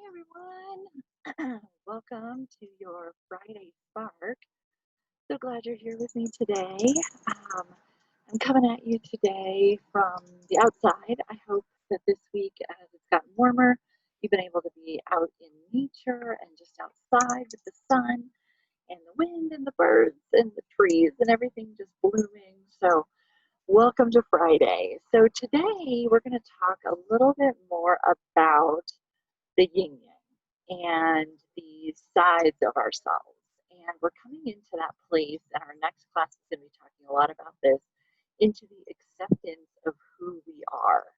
everyone. Welcome to your Friday Spark. So glad you're here with me today. Um, I'm coming at you today from the outside. I hope that this week, as it's gotten warmer, you've been able to be out in nature and just outside with the sun and the wind and the birds and the trees and everything just blooming. So welcome to Friday. So today we're going to talk a little bit more about the yin yang and the sides of ourselves. And we're coming into that place, and our next class is going to be talking a lot about this, into the acceptance of who we are.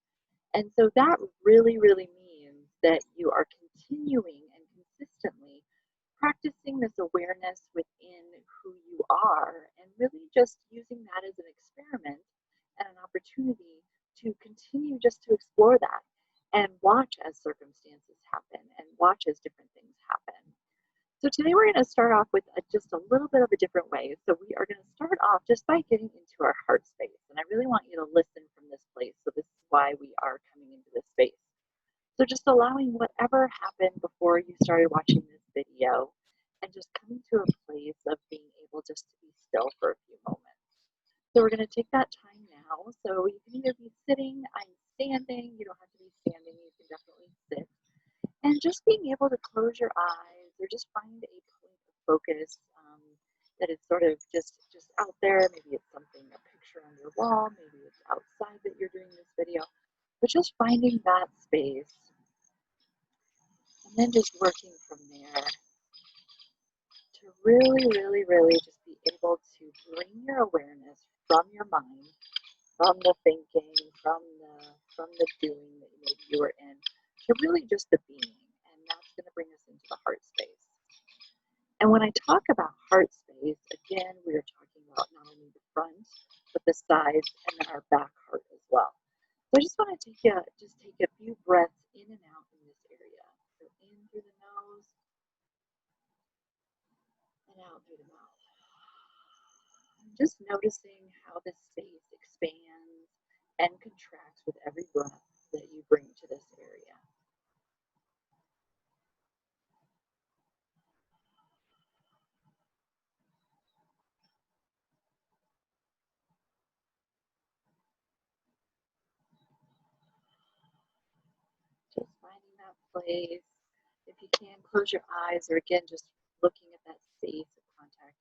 And so that really means that you are continuing and consistently practicing this awareness within who you are and really just using that as an experiment and an opportunity to continue just to explore that and watch as circumstances happen and watch as different things happen. So today we're going to start off with just a little bit of a different way. So we are going to start off just by getting into our heart space. And I really want you to listen from this place. So this is why we are coming into this space. So just allowing whatever happened before you started watching this video and just coming to a place of being able just to be still for a few moments. So we're going to take that time now. So you can either be sitting, I'm standing, you don't have to be standing, you can definitely sit. And just being able to close your eyes or just find a point of focus that is sort of just out there. Maybe it's something, a picture on your wall, maybe it's outside that you're doing this video, but just finding that space and then just working from there to really just be able to bring your awareness from your mind, from the thinking, from the doing that maybe you were in, to really just the being. And that's going to bring us into the heart space. And when I talk about heart space, again, we are talking about not only the front, but the sides and then our back heart as well. So I just want to take a few breaths in and out in this area. So in through the nose and out through the mouth. I'm just noticing how the space expands and contracts with every breath that you bring to this area. Just finding that place. If you can, close your eyes, or again, just looking at that space of contact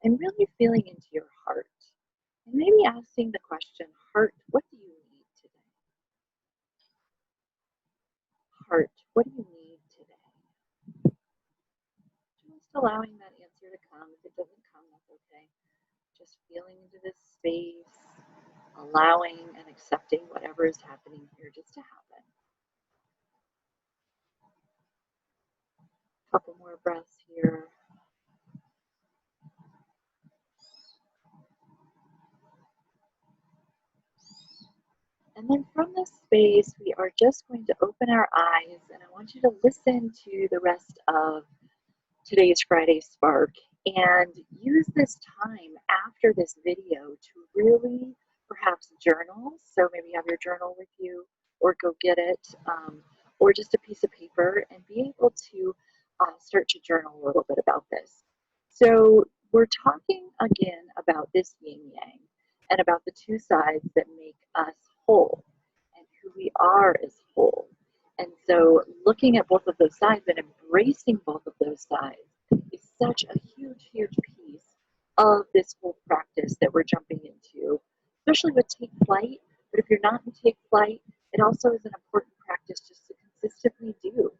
and really feeling into your heart. And maybe asking the question, heart, what do you need today? Heart, what do you need today? Just allowing that answer to come. If it doesn't come, that's okay. Just feeling into this space, allowing and accepting whatever is happening here just to happen. A couple more breaths here. And then from this space, we are just going to open our eyes, and I want you to listen to the rest of today's Friday Spark and use this time after this video to really perhaps journal. So maybe have your journal with you or go get it, or just a piece of paper, and be able to start to journal a little bit about this. So we're talking again about this yin yang and about the two sides that make us whole and who we are as whole. And so looking at both of those sides and embracing both of those sides is such a huge piece of this whole practice that we're jumping into, especially with Take Flight. But if you're not in Take Flight, it also is an important practice just to consistently do.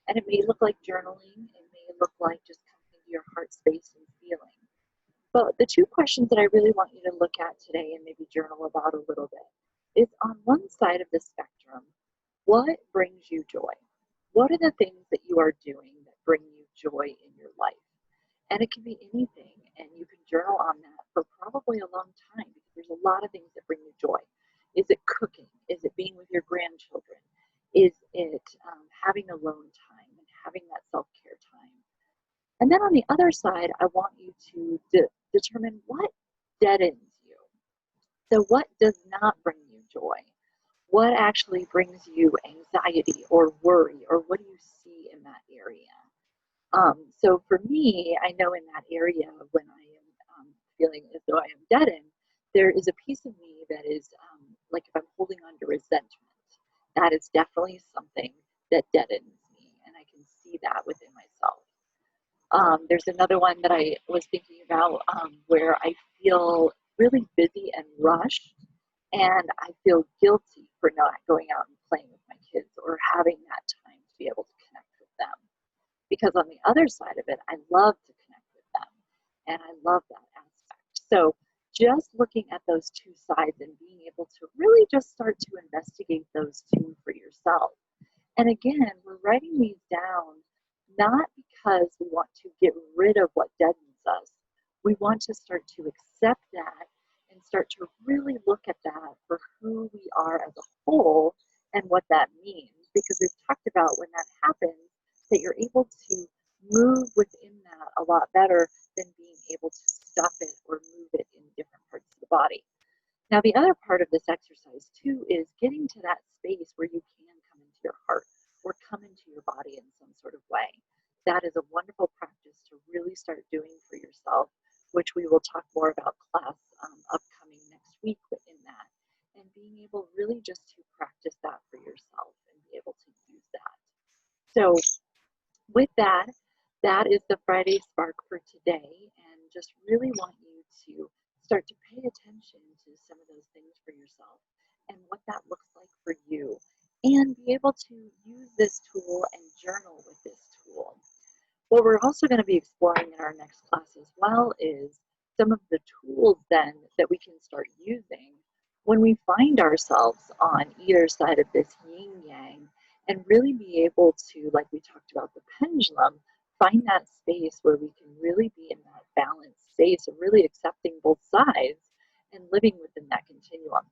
And it may look like journaling, it may look like just coming into your heart space and feeling. But the two questions that I really want you to look at today and maybe journal about a little bit is, on one side of the spectrum, what brings you joy? What are the things that you are doing that bring you joy in your life? And it can be anything, and you can journal on that for probably a long time, because there's a lot of things that bring you joy. Is it cooking? Is it being with your grandchildren? Is it having alone time and having that self-care time? And then on the other side, I want you to determine what deadens you. So what does not bring you joy? What actually brings you anxiety or worry, or what do you see in that So for me, I know in that area when I am feeling as though I am deadened, there is a piece of me that is like if I'm holding on to resentment, that is definitely something that deadens me, and I can see that within myself. There's another one that I was thinking about where I feel really busy and rushed, and I feel guilty for not going out and playing with my kids or having that time to be able to connect with them. Because on the other side of it, I love to connect with them, and I love that aspect. So just looking at those two sides and being able to really just start to investigate those two for yourself. And again, we're writing these down not because we want to get rid of what deadens us. We want to start to accept that and start to really look at that for who we are as a whole and what that means. Because we've talked about when that happens, that you're able to move within that a lot better than being able to stuff it or move it in different parts of the body. Now, the other part of this exercise too is getting to that space where you can come into your heart or come into your body in some sort of way. That is a wonderful practice to really start doing for yourself, which we will talk more about class upcoming next week within that. And being able really just to practice that for yourself and be able to use that. So with that, that is the Friday Spark for today, and just really want you to start to pay attention to some of those things for yourself and what that looks like for you, and be able to use this tool and journal with this tool. What we're also going to be exploring in our next class as well is some of the tools then that we can start using when we find ourselves on either side of this yin yang, and really be able to, like we talked about the pendulum, find that space where we can really be in that balanced space of really accepting both sides and living within that continuum.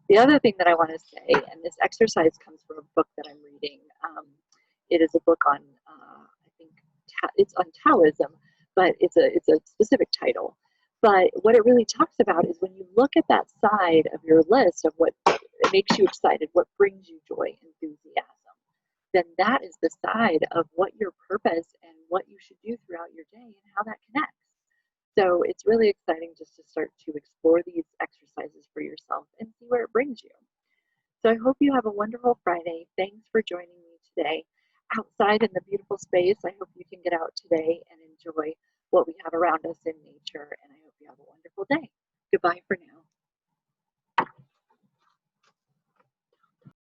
The other thing that I want to say, and this exercise comes from a book that I'm reading. It is a book on, I think it's on Taoism, but it's a specific title. But what it really talks about is when you look at that side of your list of what makes you excited, what brings you joy, enthusiasm, then that is the side of what your purpose and what you should do throughout your day and how that connects. So it's really exciting just to start to explore these exercises for yourself and see where it brings you. So I hope you have a wonderful Friday. Thanks for joining me today outside in the beautiful space. I hope you can get out today and enjoy what we have around us in nature. And I hope you have a wonderful day. Goodbye for now.